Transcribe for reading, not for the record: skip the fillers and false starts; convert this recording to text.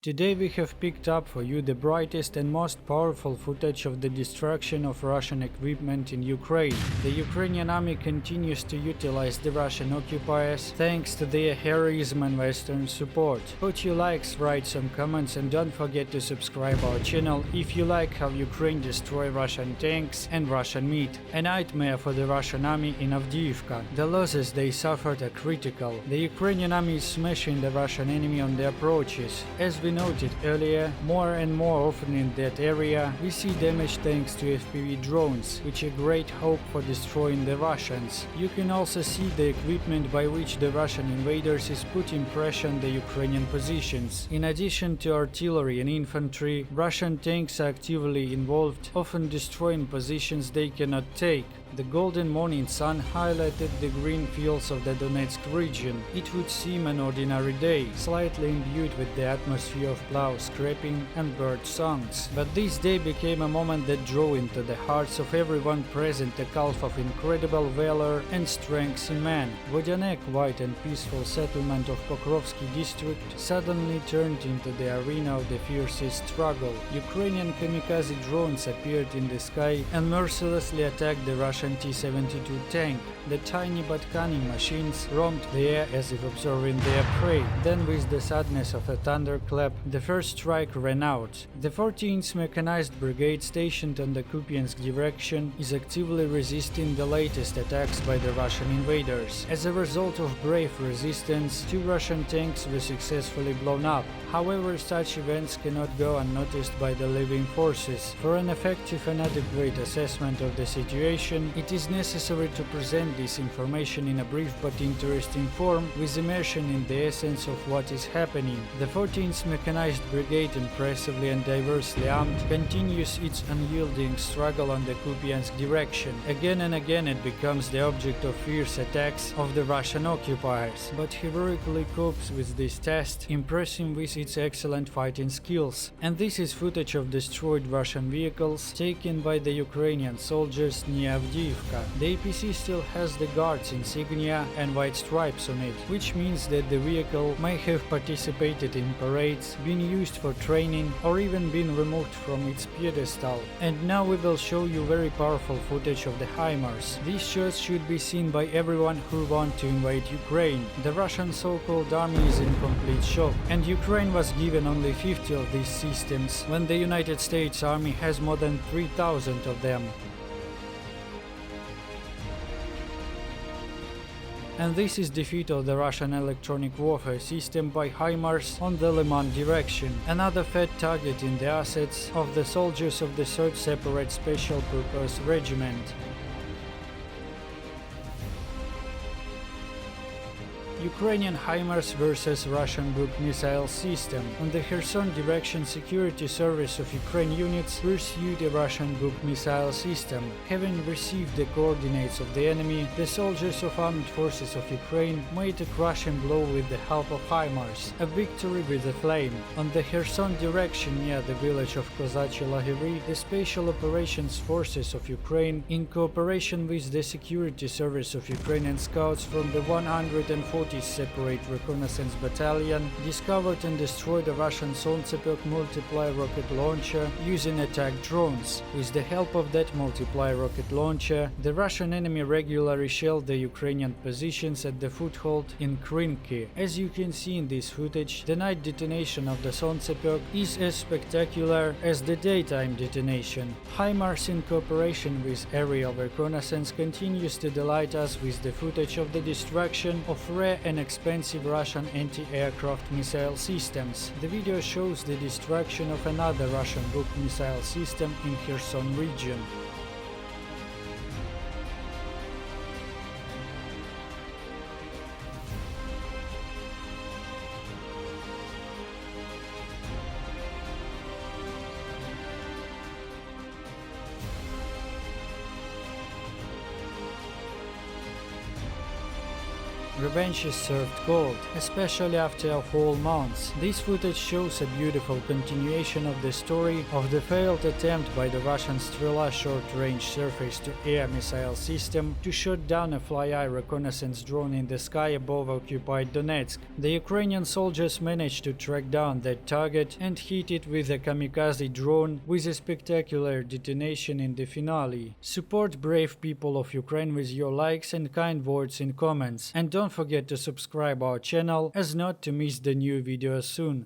Today we have picked up for you the brightest and most powerful footage of the destruction of Russian equipment in Ukraine. The Ukrainian army continues to utilize the Russian occupiers thanks to their heroism and Western support. Put your likes, write some comments, and don't forget to subscribe our channel if you like how Ukraine destroy Russian tanks and Russian meat. A nightmare for the Russian army in Avdeevka. The losses they suffered are critical. The Ukrainian army is smashing the Russian enemy on the approaches. As we noted earlier, more and more often in that area we see damage thanks to FPV drones, which are great hope for destroying the Russians. You can also see the equipment by which the Russian invaders is putting pressure on the Ukrainian positions. In addition to artillery and infantry, Russian tanks are actively involved, often destroying positions they cannot take. The golden morning sun highlighted the green fields of the Donetsk region. It would seem an ordinary day, slightly imbued with the atmosphere of plow scraping and bird songs. But this day became a moment that drew into the hearts of everyone present a gulf of incredible valor and strength in man. Vodyanek, quiet and peaceful settlement of Pokrovsky district, suddenly turned into the arena of the fiercest struggle. Ukrainian kamikaze drones appeared in the sky and mercilessly attacked the Russian T-72 tank. The tiny but cunning machines roamed the air as if observing their prey. Then, with the sadness of a thunderclap, the first strike ran out. The 14th Mechanized Brigade stationed on the Kupiansk direction is actively resisting the latest attacks by the Russian invaders. As a result of brave resistance, 2 Russian tanks were successfully blown up. However, such events cannot go unnoticed by the living forces. For an effective and adequate assessment of the situation, it is necessary to present this information in a brief but interesting form, with immersion in the essence of what is happening. The 14th Mechanized Brigade, impressively and diversely armed, continues its unyielding struggle on the Kupiansk direction. Again and again it becomes the object of fierce attacks of the Russian occupiers, but heroically copes with this test, impressing with its excellent fighting skills. And this is footage of destroyed Russian vehicles taken by the Ukrainian soldiers near Avdeevka. The APC still has the guards insignia and white stripes on it, which means that the vehicle may have participated in parades, been used for training, or even been removed from its pedestal. And now we will show you very powerful footage of the Himars. These shots should be seen by everyone who want to invade Ukraine. The Russian so-called army is in complete shock, and Ukraine was given only 50 of these systems, when the United States Army has more than 3,000 of them. And this is defeat of the Russian electronic warfare system by Himars on the Liman direction, another fat target in the assets of the soldiers of the 3rd Separate Special Purpose Regiment. Ukrainian Himars versus Russian Buk missile system. On the Kherson direction, Security Service of Ukraine units pursued a Russian Buk missile system. Having received the coordinates of the enemy, the soldiers of Armed Forces of Ukraine made a crushing blow with the help of Himars, a victory with a flame. On the Kherson direction near the village of Kozachye Lageri, the Special Operations Forces of Ukraine, in cooperation with the Security Service of Ukraine and scouts from the 140th Separate Reconnaissance Battalion, discovered and destroyed a Russian Solntsepek multiply rocket launcher using attack drones. With the help of that multiply rocket launcher, the Russian enemy regularly shelled the Ukrainian positions at the foothold in Krinky. As you can see in this footage, the night detonation of the Solntsepek is as spectacular as the daytime detonation. Himars, in cooperation with aerial reconnaissance, continues to delight us with the footage of the destruction of rare and expensive Russian anti-aircraft missile systems. The video shows the destruction of another Russian Buk missile system in Kherson region. Revenge is served cold, especially after a whole month. This footage shows a beautiful continuation of the story of the failed attempt by the Russian Strela short-range surface-to-air missile system to shoot down a fly-eye reconnaissance drone in the sky above occupied Donetsk. The Ukrainian soldiers managed to track down that target and hit it with a kamikaze drone with a spectacular detonation in the finale. Support brave people of Ukraine with your likes and kind words in comments, and don't forget to subscribe our channel as not to miss the new videos soon.